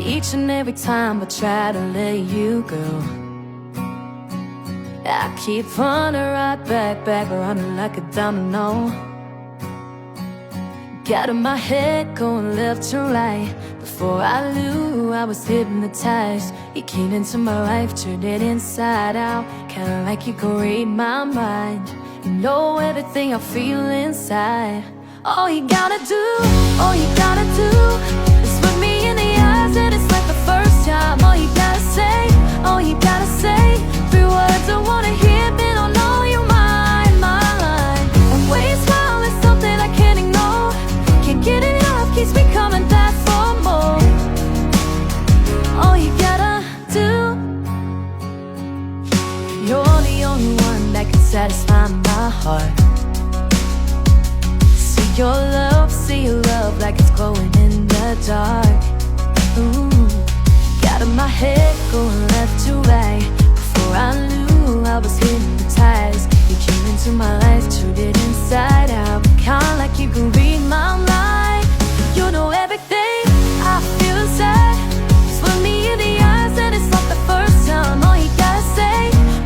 Each and every time I try to let you go, I keep running right back, running like a domino. Got in my head going left to right. Before I knew, I was hypnotized. You came into my life, turned it inside out. Kinda like you could read my mind. You know everything I feel inside. All you gotta do, all you gotta do is look me in the eyes, and it's like the first time. All you gotta say, all you gotta say, three words I wanna hear, but I know you're mine, mine. And when you smile, it's something I can't ignore. Can't get enough, keeps me coming back for more. All you gotta do, you're the only one that can satisfy my heart. See your love like it's glowing in the dark. Ooh, got in my head going left to right. Before I knew, I was hypnotized. You came into my life, turned it inside out. Kinda like you can read my mind. You know everything I feel inside. Just look me in the eyes, and it's like the first time. All you gotta say,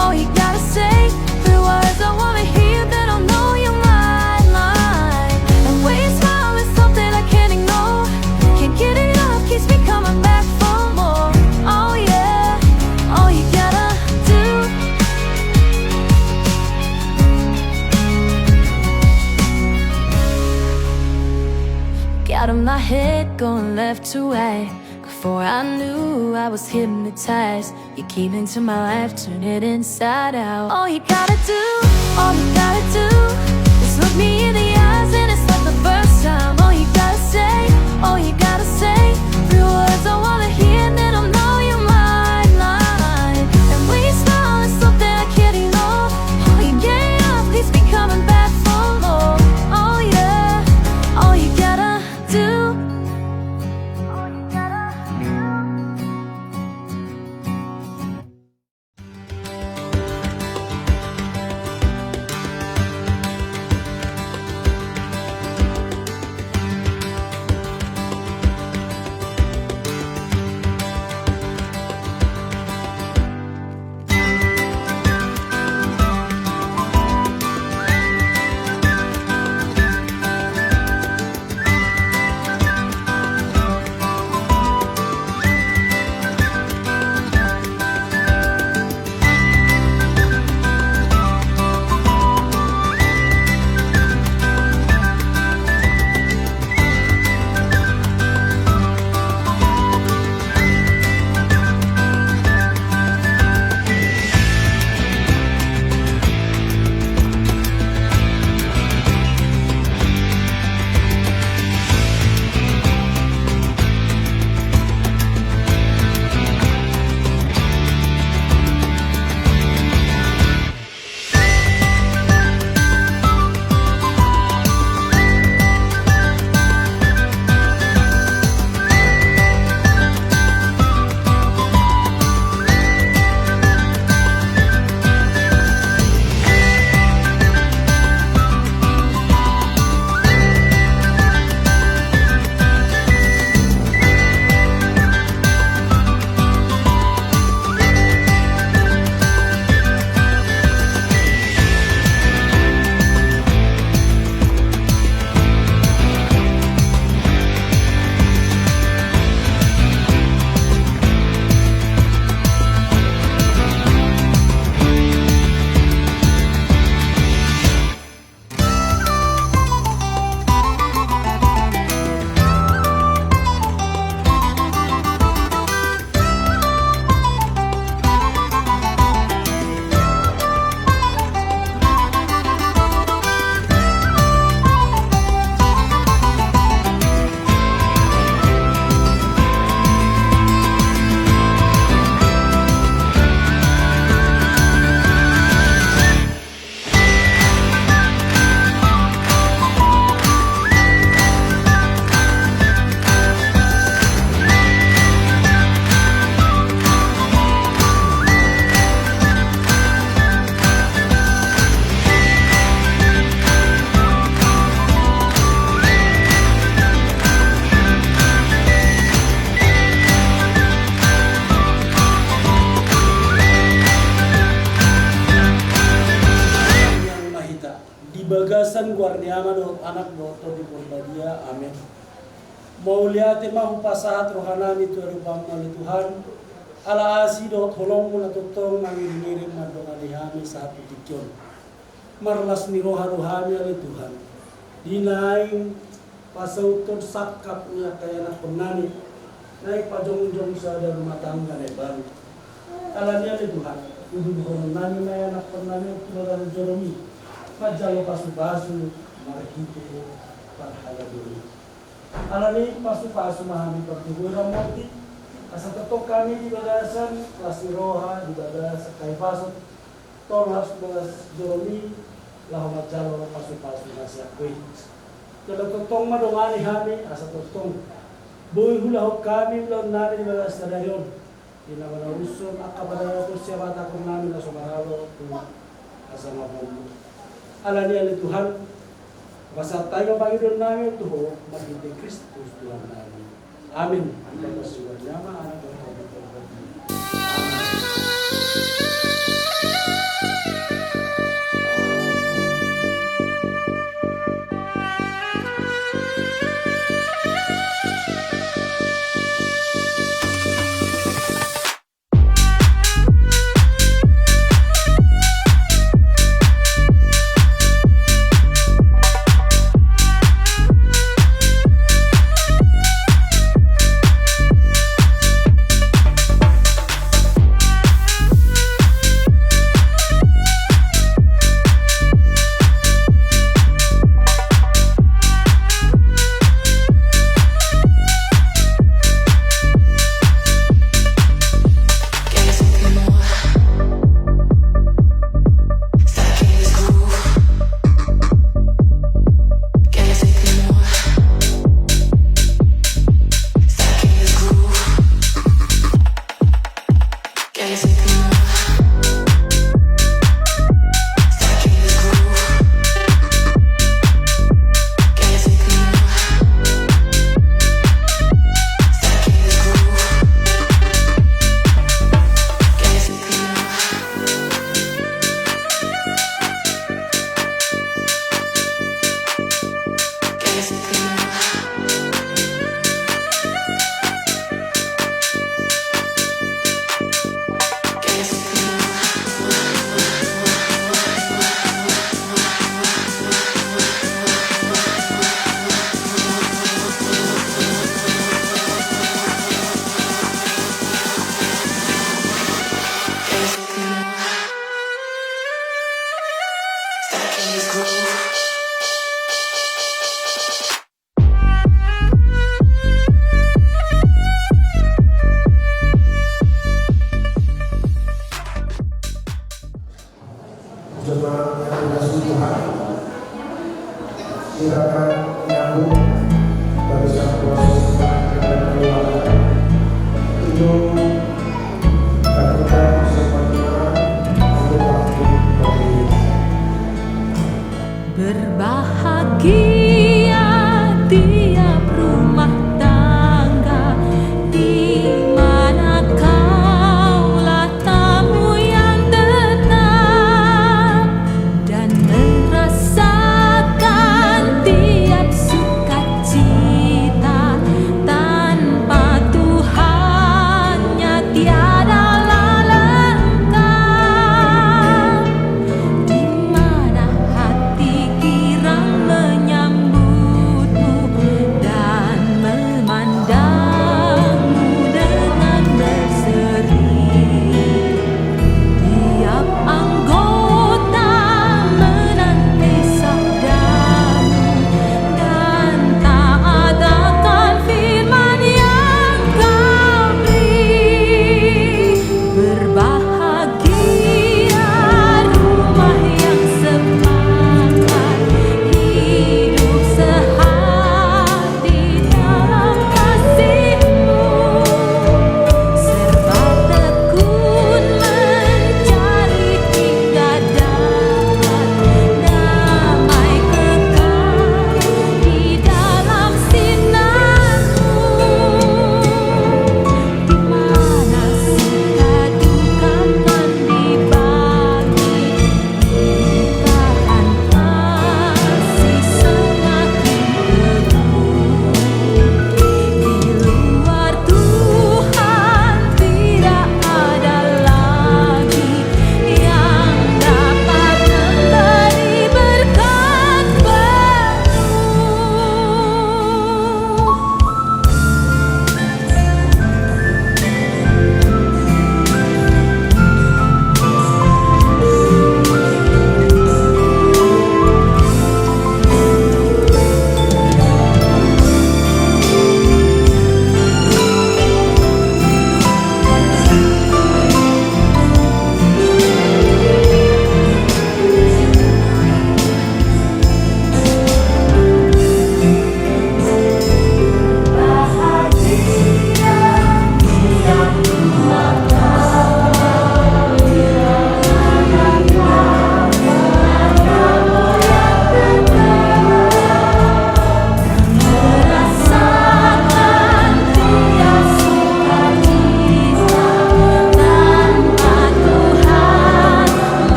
all you gotta say, three words I wanna hear, that I know you're mine, mine. And when you smile, it's something I can't ignore. Can't get enough, keeps me coming back for more. Oh yeah, all you gotta do. Got in my head going left to right. Before I knew, I was hypnotized. You came into my life, turned it inside out. All you gotta do, all you gotta do is look me in the eyes, and it's like the first time. All you gotta say, all you gotta say, three words I wanna hear, then I know you're mine, mine. And when you smile, it's something I can't ignore. All you get up, keeps me coming back for more. Oh yeah, all you gotta do. di bagasan guardiama do anak doto di Borbadia, amin. Mau lihat mau pasahat rohanani tu rupam oleh Tuhan, ala asido tolong mula tutong nangirim madong alihami satu tikion. Marlas ni rohani oleh Tuhan. Dinaing pasauton sakapnya kaya nak penani, naik pajong-jong sa rumah tangga lebar. Alanya oleh Tuhan, udah nani na anak penani keluar Jeromi. Pajalo pasu-pasu marikite parhala dulu. Alani pasu-pasu mahami pertuburan mati. Asa tetok kami di bagasan kelas roha di bagasan kai pasu. Tol harus bagas Jeromi lah majalo pasu-pasu nasi akui. Kalau totong madongani kami asa totong. Boy hula kami belum nami di bagas stadion. Ina mana usun akapada ko siapa takon nami la somaralo tu asa mabon. Alani oleh Tuhan, masa tayo Panginoon namin ito, maging Kristus Tuhan namin. Amin. Ang pagpasuwan naman, anak ng Panginoon. Jemaat yang dikasihi Tuhan, silakan menyambut barisan proses dan keluarga itu lakukan semuanya untuk waktu berdiri. Berbahagia tiap rumah tangga di mana kaulah tamu yang tetap dan merasakan tiap sukacita tanpa Tuhannya tiadalah lengkap. Di mana hati girang menyambut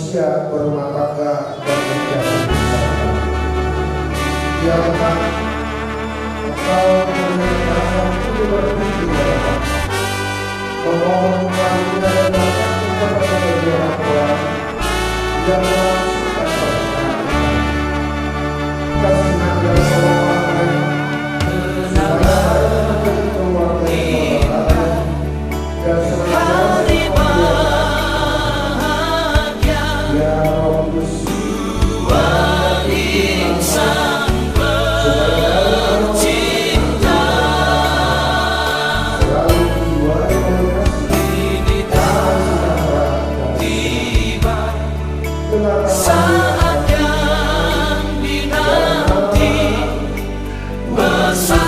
manusia berumah tangga dan menjaga bersama. Ya Tuhan, Engkau memerintahkan kami berfungsi dalam memohon kami dan berkat kepada kedua orang tua yang melangsungkan pernikahan. Kasihan dan tolonglah supaya menjadi keluarga yang berbahagia dan senantiasa ya Roh Kudus saat yang dinanti bersama.